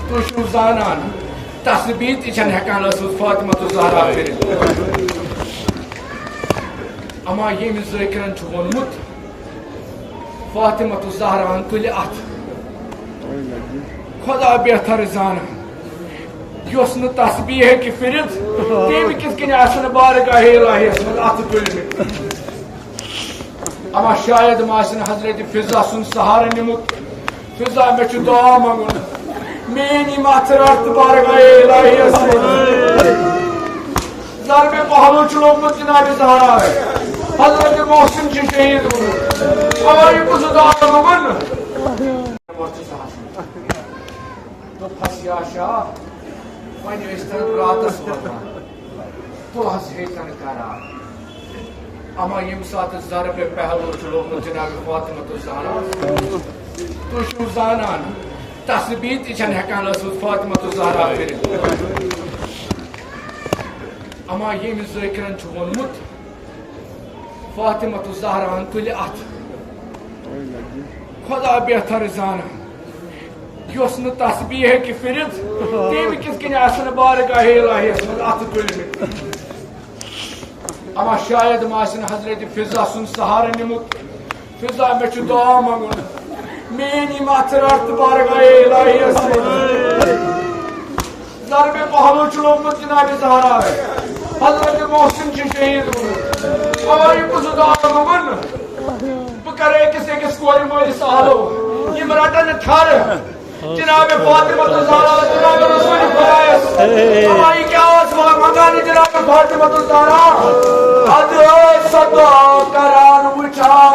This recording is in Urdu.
تُہۍ چھِو زانان تسبیح تہِ چھَنہٕ ہٮ۪کان ٲسمٕژ فاطمہ الزہرا کٔرِتھ اما ییٚمہِ ذٲکرن چھُ ووٚنمُت فاطمہ الزہراہن تُلہِ اَتھٕ خۄدا بہتر زانان یۄس نہٕ تسبیح ہیٚکہِ پھِرِتھ تٔمۍ کِتھ کٔنۍ آسہِ نہٕ بارگاہ الٰہیَس منٛز اَتھٕ تُلمٕتۍ اما شاید ما آسہِ نہٕ حضرت فضا سُنٛد سہارٕ نِمُت فضا مےٚ چھُ دعا منٛگُن میٛٲنۍ یِم اَتھٕ رَٹ تہٕ بارگاہ الٰہیَس منٛز زر مےٚ پہلو چھُ لوگمُت جنابِ زہرا حضرت محسن چھُ شہیٖد گوٚمُت اما یہِ کُس دعا منٛگُن دوٚپہَس یا شاہ وۄنۍ ٲسۍتن راتس واتان دۄہس ہیٚتن کران اما ییٚمہِ ساتہٕ ضربِ پہلو چھُ لوگمُت جنابِ فاطمہ الزہرا تُہۍ چھِو زانان تسبیح تہِ چھَنہٕ ہٮ۪کان ٲسمٕژ فاطمہ الزہرا کٔرِتھ اما ییٚمہِ ذٲکرن چھُ ووٚنمُت فاطمہ الزہراہن تُلہِ اَتھٕ خۄدا بہتر زانان یۄس نہٕ تسبیح ہیٚکہِ پھِرِتھ تٔمۍ کِتھ کٔنۍ آسہِ نہٕ بارگاہ الٰہیَس منٛز اَتھٕ تُلمٕتۍ اما شاید ما آسہِ نہٕ حضرت فضا سُنٛد سہارٕ نِمُت فضا مےٚ چھُ دعا منٛگُن میٛٲنۍ یِم اَتھٕ رَٹ تہٕ بارگاہ الٰہیَس منٛز زر مےٚ پہلو چھُ لوگمُت جنابِ زہرا حضرت محسن چھُ شہیٖد گوٚمُت اما یہِ کُس دعا منٛگُن بہٕ کرٕ أکِس کورِ مٲلِس حالو یِم رٹن تھرٕ جناب فاطمہ الزہرا جناب رسول خۄدایس اما یہِ کیٛاہ اوس منٛگان جناب فاطمہ الزہرا ادٕ ٲسۍ سۄ دعا کران وٕچھان